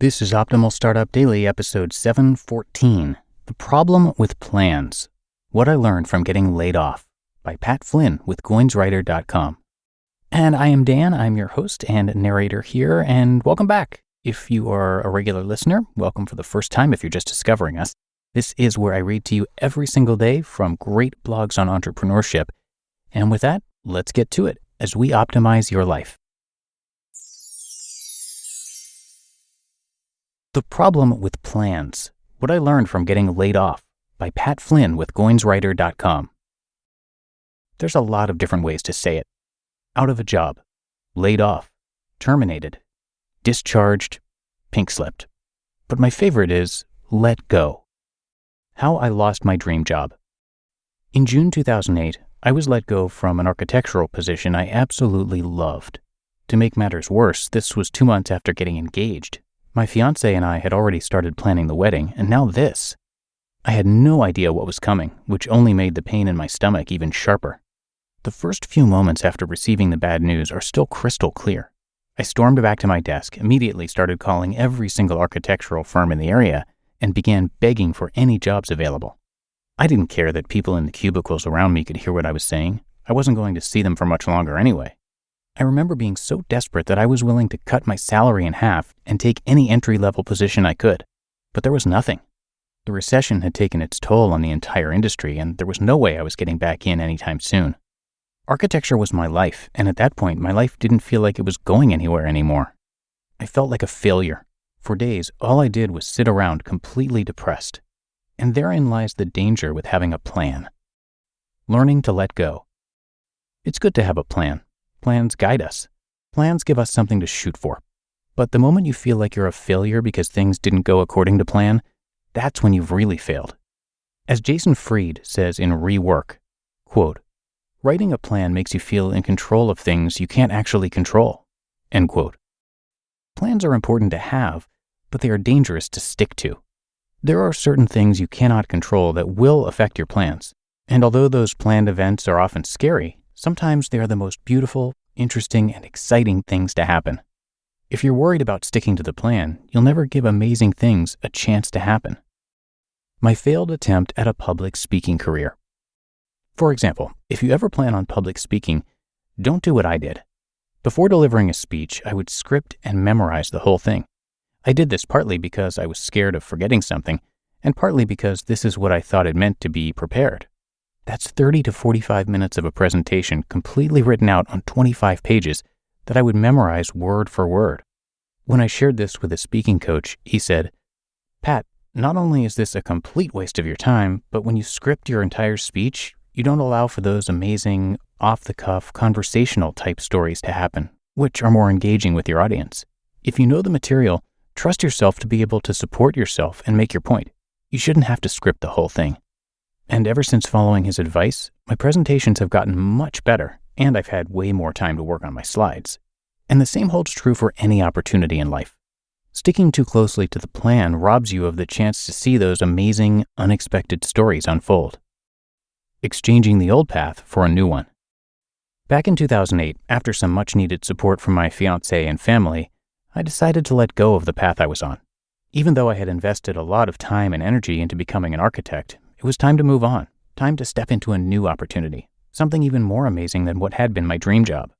This is Optimal Startup Daily, episode 714, The Problem with Plans, What I Learned from Getting Laid Off, by Pat Flynn with GoinsWriter.com. And I am Dan, I'm your host and narrator here, and welcome back. If you are a regular listener, welcome for the first time if you're just discovering us. This is where I read to you every single day from great blogs on entrepreneurship. And with that, let's get to it as we optimize your life. The Problem with Plans, What I Learned from Getting Laid Off, by Pat Flynn with GoinsWriter.com. There's a lot of different ways to say it. Out of a job, laid off, terminated, discharged, pink slipped. But my favorite is let go. How I lost my dream job. In June 2008, I was let go from an architectural position I absolutely loved. To make matters worse, this was 2 months after getting engaged. My fiancé and I had already started planning the wedding, and now this. I had no idea what was coming, which only made the pain in my stomach even sharper. The first few moments after receiving the bad news are still crystal clear. I stormed back to my desk, immediately started calling every single architectural firm in the area, and began begging for any jobs available. I didn't care that people in the cubicles around me could hear what I was saying. I wasn't going to see them for much longer anyway. I remember being so desperate that I was willing to cut my salary in half and take any entry-level position I could. But there was nothing. The recession had taken its toll on the entire industry, and there was no way I was getting back in anytime soon. Architecture was my life, and at that point, my life didn't feel like it was going anywhere anymore. I felt like a failure. For days, all I did was sit around completely depressed. And therein lies the danger with having a plan. Learning to let go. It's good to have a plan. Plans guide us. Plans give us something to shoot for. But the moment you feel like you're a failure because things didn't go according to plan, that's when you've really failed. As Jason Fried says in Rework, quote, "Writing a plan makes you feel in control of things you can't actually control," end quote. Plans are important to have, but they are dangerous to stick to. There are certain things you cannot control that will affect your plans. And although those planned events are often scary, sometimes they are the most beautiful, interesting, and exciting things to happen. If you're worried about sticking to the plan, you'll never give amazing things a chance to happen. My failed attempt at a public speaking career. For example, if you ever plan on public speaking, don't do what I did. Before delivering a speech, I would script and memorize the whole thing. I did this partly because I was scared of forgetting something, and partly because this is what I thought it meant to be prepared. That's 30 to 45 minutes of a presentation completely written out on 25 pages that I would memorize word for word. When I shared this with a speaking coach, he said, "Pat, not only is this a complete waste of your time, but when you script your entire speech, you don't allow for those amazing, off-the-cuff, conversational type stories to happen, which are more engaging with your audience. If you know the material, trust yourself to be able to support yourself and make your point. You shouldn't have to script the whole thing." And ever since following his advice, my presentations have gotten much better, and I've had way more time to work on my slides. And the same holds true for any opportunity in life. Sticking too closely to the plan robs you of the chance to see those amazing, unexpected stories unfold. Exchanging the old path for a new one. Back in 2008, after some much-needed support from my fiancé and family, I decided to let go of the path I was on. Even though I had invested a lot of time and energy into becoming an architect, it was time to move on, time to step into a new opportunity, something even more amazing than what had been my dream job.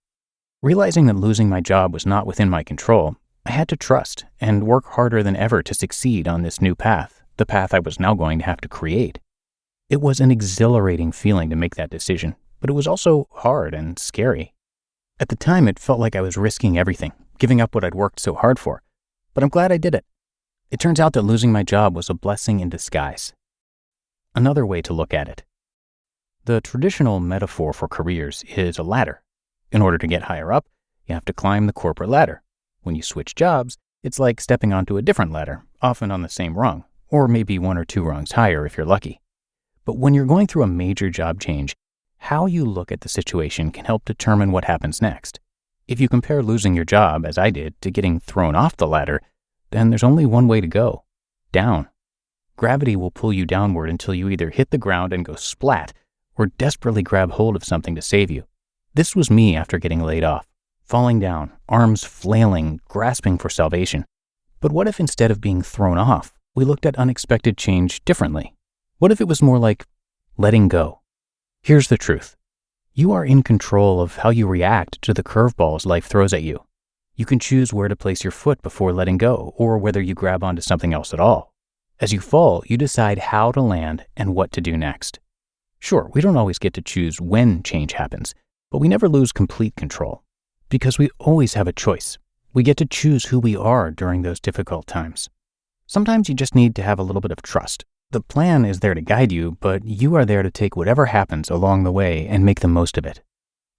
Realizing that losing my job was not within my control, I had to trust and work harder than ever to succeed on this new path, the path I was now going to have to create. It was an exhilarating feeling to make that decision, but it was also hard and scary. At the time, it felt like I was risking everything, giving up what I'd worked so hard for, but I'm glad I did it. It turns out that losing my job was a blessing in disguise. Another way to look at it. The traditional metaphor for careers is a ladder. In order to get higher up, you have to climb the corporate ladder. When you switch jobs, it's like stepping onto a different ladder, often on the same rung, or maybe 1 or 2 rungs higher if you're lucky. But when you're going through a major job change, how you look at the situation can help determine what happens next. If you compare losing your job, as I did, to getting thrown off the ladder, then there's only one way to go: down. Gravity will pull you downward until you either hit the ground and go splat, or desperately grab hold of something to save you. This was me after getting laid off, falling down, arms flailing, grasping for salvation. But what if instead of being thrown off, we looked at unexpected change differently? What if it was more like letting go? Here's the truth. You are in control of how you react to the curveballs life throws at you. You can choose where to place your foot before letting go, or whether you grab onto something else at all. As you fall, you decide how to land and what to do next. Sure, we don't always get to choose when change happens, but we never lose complete control, because we always have a choice. We get to choose who we are during those difficult times. Sometimes you just need to have a little bit of trust. The plan is there to guide you, but you are there to take whatever happens along the way and make the most of it.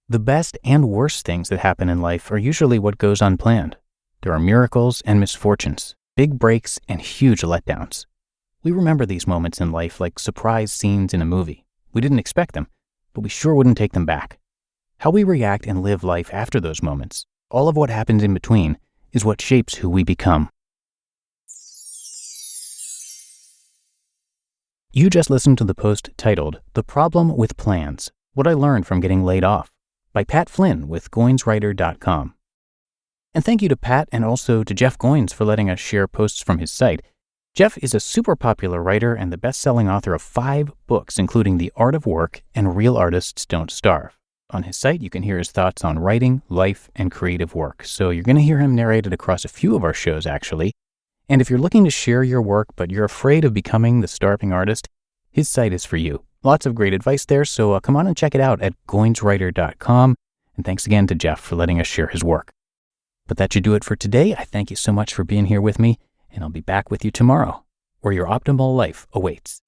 The best and worst things that happen in life are usually what goes unplanned. There are miracles and misfortunes, big breaks and huge letdowns. We remember these moments in life like surprise scenes in a movie. We didn't expect them, but we sure wouldn't take them back. How we react and live life after those moments, all of what happens in between, is what shapes who we become. You just listened to the post titled, "The Problem with Plans, What I Learned from Getting Laid Off," by Pat Flynn with GoinsWriter.com. And thank you to Pat and also to Jeff Goins for letting us share posts from his site. Jeff is a super popular writer and the best-selling author of 5 books, including The Art of Work and Real Artists Don't Starve. On his site, you can hear his thoughts on writing, life, and creative work. So you're going to hear him narrated across a few of our shows, actually. And if you're looking to share your work, but you're afraid of becoming the starving artist, his site is for you. Lots of great advice there, so come on and check it out at GoinsWriter.com. And thanks again to Jeff for letting us share his work. But that should do it for today. I thank you so much for being here with me, and I'll be back with you tomorrow, where your optimal life awaits.